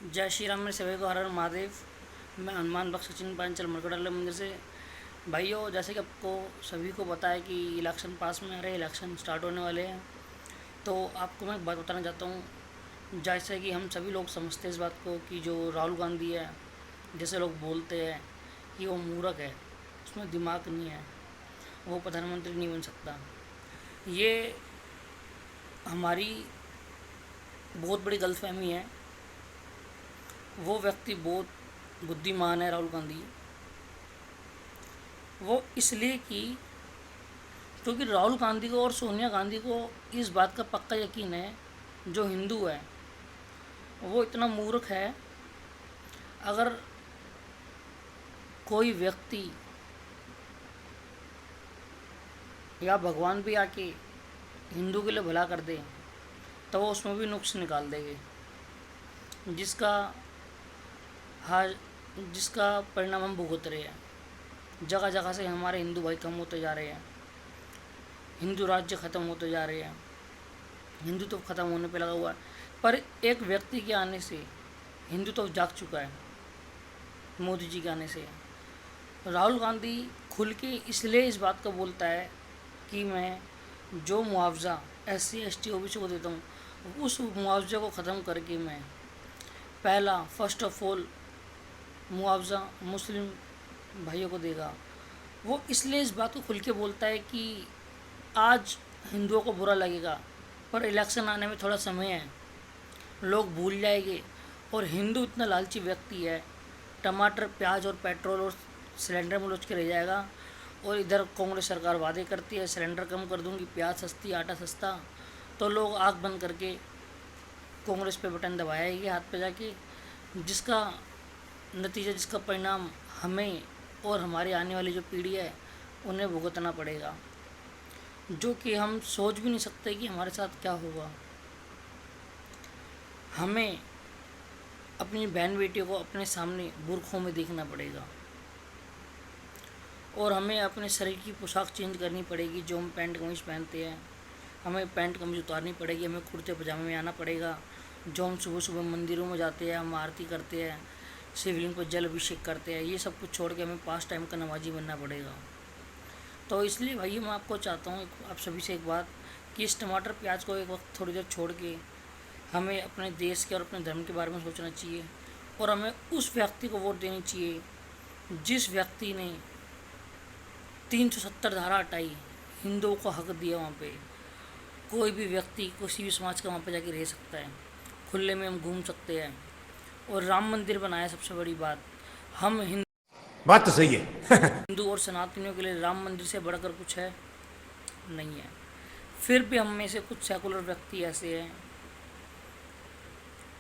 जय श्री राम। मेरे सभी को हर हर महादेव। मैं हनुमान बख्श सचिन पांचल मरकटाला मंदिर से। भाइयों, जैसे कि आपको सभी को पता है कि इलेक्शन पास में आ रहे, इलेक्शन स्टार्ट होने वाले हैं। तो आपको मैं एक बात बताना चाहता हूँ। जैसे कि हम सभी लोग समझते हैं इस बात को कि जो राहुल गांधी है, जैसे लोग बोलते हैं कि वो मूर्ख है, उसमें दिमाग नहीं है, वो प्रधानमंत्री नहीं बन सकता। ये हमारी बहुत बड़ी गलतफहमी है। वो व्यक्ति बहुत बुद्धिमान है, राहुल गांधी। वो इसलिए कि क्योंकि राहुल गांधी को और सोनिया गांधी को इस बात का पक्का यकीन है, जो हिंदू है वो इतना मूर्ख है। अगर कोई व्यक्ति या भगवान भी आके हिंदू के लिए भला कर दे तो वो उसमें भी नुक्स निकाल देंगे, जिसका हाल जिसका परिणाम हम भुगत रहे हैं। जगह जगह से हमारे हिंदू भाई कम होते जा रहे हैं, हिंदू राज्य ख़त्म होते जा रहे हैं, हिंदू तो ख़त्म होने पे लगा हुआ है। पर एक व्यक्ति के आने से हिंदू तो जाग चुका है, मोदी जी के आने से। राहुल गांधी खुल के इसलिए इस बात को बोलता है कि मैं जो मुआवजा SC ST OBC को देता हूँ, उस मुआवजे को ख़त्म करके मैं पहला फर्स्ट ऑफ ऑल मुआवजा मुस्लिम भाइयों को देगा। वो इसलिए इस बात को खुल के बोलता है कि आज हिंदुओं को बुरा लगेगा, पर इलेक्शन आने में थोड़ा समय है, लोग भूल जाएंगे। और हिंदू इतना लालची व्यक्ति है, टमाटर प्याज और पेट्रोल और सिलेंडर में उलझ के रह जाएगा। और इधर कांग्रेस सरकार वादे करती है सिलेंडर कम कर दूंगी, प्याज सस्ती, आटा सस्ता, तो लोग आँख बंद करके कांग्रेस पे बटन दबाएंगे हाथ पे जाके, जिसका नतीजा, जिसका परिणाम हमें और हमारी आने वाली जो पीढ़ी है उन्हें भुगतना पड़ेगा, जो कि हम सोच भी नहीं सकते कि हमारे साथ क्या होगा। हमें अपनी बहन बेटियों को अपने सामने बुरखों में देखना पड़ेगा, और हमें अपने शरीर की पोशाक चेंज करनी पड़ेगी। जो हम पैंट कमीज पहनते हैं, हमें पैंट कमीज उतारनी पड़ेगी, हमें कुर्ते पजामे में आना पड़ेगा। जो हम सुबह सुबह मंदिरों में जाते हैं, हम आरती करते हैं, शिवलिंग पर जल अभिषेक करते हैं, ये सब कुछ छोड़ के हमें 5 टाइम का नमाजी बनना पड़ेगा। तो इसलिए भाई मैं आपको चाहता हूँ, आप सभी से एक बात, कि इस टमाटर प्याज को एक वक्त थोड़ी देर छोड़ के हमें अपने देश के और अपने धर्म के बारे में सोचना चाहिए। और हमें उस व्यक्ति को वोट देनी चाहिए जिस व्यक्ति ने 370 धारा हटाई, हिंदुओं को हक दिया। वहाँ पे कोई भी व्यक्ति किसी भी समाज का वहाँ पे जाके रह सकता है, खुले में हम घूम सकते हैं। और राम मंदिर बनाया, सबसे बड़ी बात, हम बात तो सही है। हिंदू और सनातनियों के लिए राम मंदिर से बढ़कर कुछ है नहीं है। फिर भी हम में से कुछ सेकुलर व्यक्ति ऐसे हैं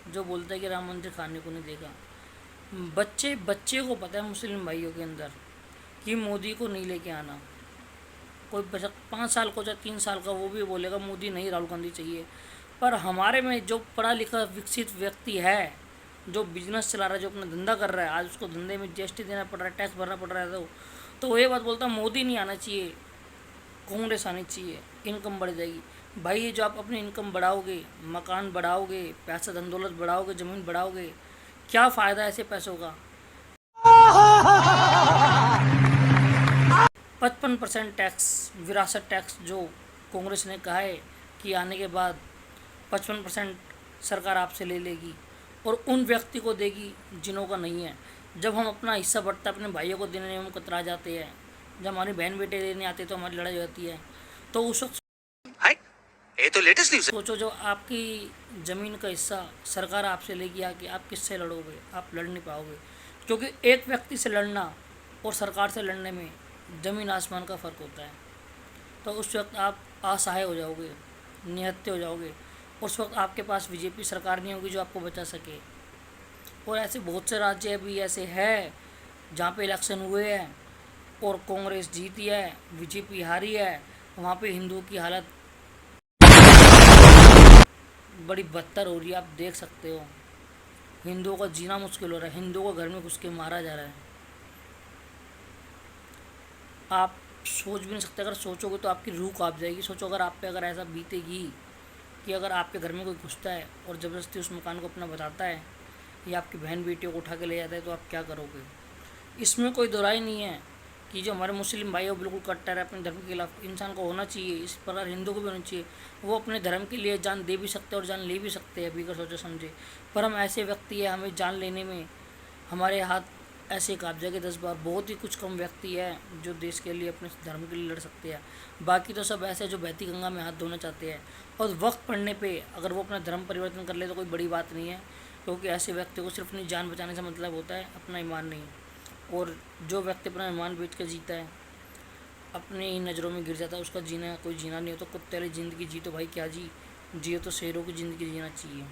जो बोलते हैं कि राम मंदिर खाने को नहीं देगा। बच्चे बच्चे को पता है मुस्लिम भाइयों के अंदर कि मोदी को नहीं लेके आना। कोई बच्चा 5 साल का, चाहे 3 साल का, वो भी बोलेगा मोदी नहीं, राहुल गांधी चाहिए। पर हमारे में जो पढ़ा लिखा विकसित व्यक्ति है, जो बिजनेस चला रहा है, जो अपना धंधा कर रहा है, आज उसको धंधे में GST देना पड़ रहा है, टैक्स भरना पड़ रहा है, तो वो ये बात बोलता है मोदी नहीं आना चाहिए, कांग्रेस आनी चाहिए, इनकम बढ़ जाएगी। भाई ये जो आप अपनी इनकम बढ़ाओगे, मकान बढ़ाओगे, पैसा धन दौलत बढ़ाओगे, ज़मीन बढ़ाओगे, क्या फ़ायदा ऐसे पैसों का? 55% टैक्स, विरासत टैक्स, जो कांग्रेस ने कहा है कि आने के बाद 55% सरकार आपसे ले लेगी और उन व्यक्ति को देगी जिन्हों का नहीं है। जब हम अपना हिस्सा बढ़ता है अपने भाइयों को देने में हम कतरा जाते हैं, जब हमारी बहन बेटे देने आते तो हमारी लड़ाई होती है। तो उस वक्त हाय, ये तो लेटेस्ट न्यूज़ है। सोचो, जो आपकी ज़मीन का हिस्सा सरकार आपसे लेगी आके, आप किससे लड़ोगे? आप लड़ नहीं पाओगे, क्योंकि एक व्यक्ति से लड़ना और सरकार से लड़ने में ज़मीन आसमान का फ़र्क होता है। तो उस वक्त आप असहाय हो जाओगे, निहत्थे हो जाओगे। उस वक्त आपके पास बीजेपी सरकार नहीं होगी जो आपको बचा सके। और ऐसे बहुत से राज्य भी ऐसे हैं जहाँ पे इलेक्शन हुए हैं और कांग्रेस जीती है, बीजेपी हारी है, वहाँ पे हिंदुओं की हालत बड़ी बदतर हो रही है। आप देख सकते हो, हिंदुओं का जीना मुश्किल हो रहा है, हिंदुओं को घर में घुस के मारा जा रहा है। आप सोच भी नहीं सकते, अगर सोचोगे तो आपकी रूह काँप जाएगी। सोचो अगर आप पे अगर ऐसा बीतेगी कि अगर आपके घर में कोई घुसता है और ज़बरदस्ती उस मकान को अपना बताता है, या आपकी बहन बेटियों को उठा के ले जाता है तो आप क्या करोगे? इसमें कोई दोराई नहीं है कि जो हमारे मुस्लिम भाई है वो बिल्कुल कट्टर है, अपने धर्म के खिलाफ। इंसान को होना चाहिए, इस प्रकार हिंदू को भी होना चाहिए। वो अपने धर्म के लिए जान दे भी सकते हैं और जान ले भी सकते हैं बिगर सोचे समझे। पर हम ऐसे व्यक्ति है, हमें जान लेने में हमारे हाथ ऐसे काँप जाएंगे 10 बार। बहुत ही कुछ कम व्यक्ति है जो देश के लिए, अपने धर्म के लिए लड़ सकते हैं। बाकी तो सब ऐसे जो बहती गंगा में हाथ धोना चाहते हैं, और वक्त पड़ने पे अगर वो अपना धर्म परिवर्तन कर ले तो कोई बड़ी बात नहीं है, क्योंकि ऐसे व्यक्ति को सिर्फ अपनी जान बचाने से मतलब होता है, अपना ईमान नहीं। और जो व्यक्ति अपना ईमान बेच कर जीता है, अपने ही नज़रों में गिर जाता है, उसका जीना कोई जीना नहीं होता। कुत्ते वाली ज़िंदगी जी तो भाई क्या जी, जियो तो शेरों की ज़िंदगी जीना चाहिए।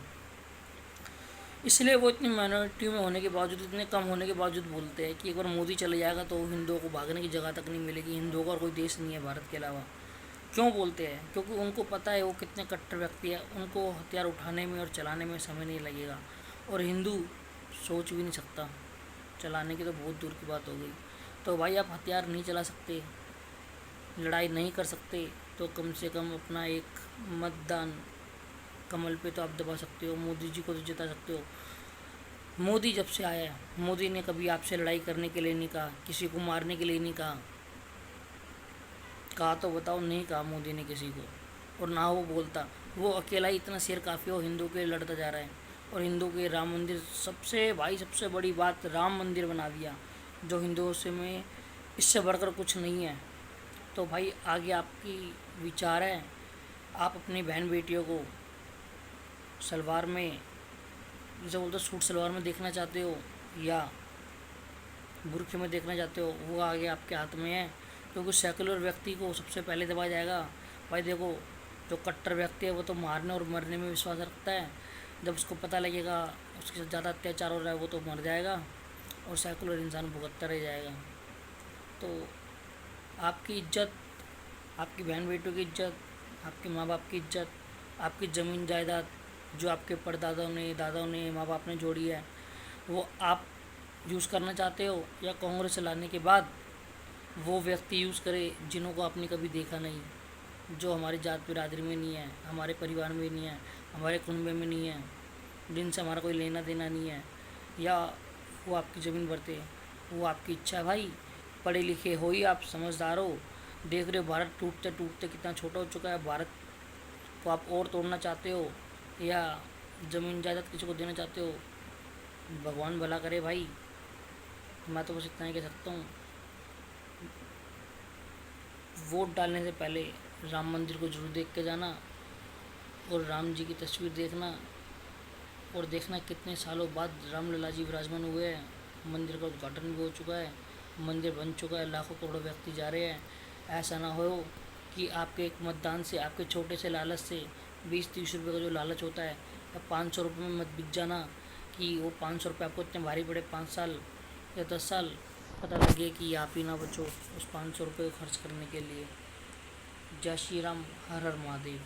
इसलिए वो इतनी माइनॉरिटी में होने के बावजूद, इतने कम होने के बावजूद बोलते हैं कि एक बार मोदी चले जाएगा तो हिंदुओं को भागने की जगह तक नहीं मिलेगी, हिंदुओं का और कोई देश नहीं है भारत के अलावा। क्यों बोलते हैं? क्योंकि उनको पता है वो कितने कट्टर व्यक्ति है, उनको हथियार उठाने में और चलाने में समय नहीं लगेगा। और हिंदू सोच भी नहीं सकता, चलाने की तो बहुत दूर की बात हो गई। तो भाई आप हथियार नहीं चला सकते, लड़ाई नहीं कर सकते, तो कम से कम अपना एक मतदान कमल पे तो आप दबा सकते हो, मोदी जी को तो जिता सकते हो। मोदी जब से आया है, मोदी ने कभी आपसे लड़ाई करने के लिए नहीं कहा, किसी को मारने के लिए नहीं कहा। कहा तो बताओ, नहीं कहा मोदी ने किसी को, और ना वो बोलता। वो अकेला ही इतना शेर काफ़ी हो हिंदू के लिए लड़ता जा रहा है। और हिंदू के राम मंदिर, सबसे भाई सबसे बड़ी बात, राम मंदिर बना दिया, जो हिंदुओं से में इससे बढ़कर कुछ नहीं है। तो भाई आगे आपकी विचार है, आप अपनी बहन बेटियों को सलवार में, जैसे बोलते सूट सलवार में देखना चाहते हो या बुर्के में देखना चाहते हो, वो आगे आपके हाथ में है। क्योंकि सेकुलर व्यक्ति को सबसे पहले दबाया जाएगा। भाई देखो, जो कट्टर व्यक्ति है वो तो मारने और मरने में विश्वास रखता है, जब उसको पता लगेगा उसके साथ ज़्यादा अत्याचार हो रहा है वो तो मर जाएगा, और सेकुलर इंसान भुगतता रह जाएगा। तो आपकी इज्जत, आपकी बहन बेटियों की इज्जत, आपके माँ बाप की इज्जत, आपकी ज़मीन जायदाद जो आपके परदादाओं ने, दादाओं ने, माँ बाप ने जोड़ी है, वो आप यूज़ करना चाहते हो, या कांग्रेस लाने के बाद वो व्यक्ति यूज़ करे जिन्हों को आपने कभी देखा नहीं, जो हमारी जात बिरादरी में नहीं है, हमारे परिवार में नहीं है, हमारे कुनबे में नहीं है, जिनसे हमारा कोई लेना देना नहीं है, या वो आपकी ज़मीन भरते। वो आपकी इच्छा है भाई। पढ़े लिखे हो ही आप, समझदार हो, देख रहे हो भारत टूटते टूटते कितना छोटा हो चुका है। भारत को आप और तोड़ना चाहते हो, या ज़मीन जायदाद किसी को देना चाहते हो? भगवान भला करे भाई। मैं तो बस इतना ही कह सकता हूँ, वोट डालने से पहले राम मंदिर को जरूर देख के जाना, और राम जी की तस्वीर देखना, और देखना कितने सालों बाद रामलला जी विराजमान हुए हैं। मंदिर का उद्घाटन भी हो चुका है, मंदिर बन चुका है, लाखों करोड़ों व्यक्ति जा रहे हैं। ऐसा ना हो कि आपके एक मतदान से, आपके छोटे से लालच से, 20-30 रुपये का जो लालच होता है, या 500 रुपये में मत बिक जाना कि वो 500 रुपये आपको इतने भारी पड़े 5 साल या 10 साल, पता लगे कि आप ही ना बचो उस 500 रुपये को खर्च करने के लिए। जय श्री राम, हर हर महादेव।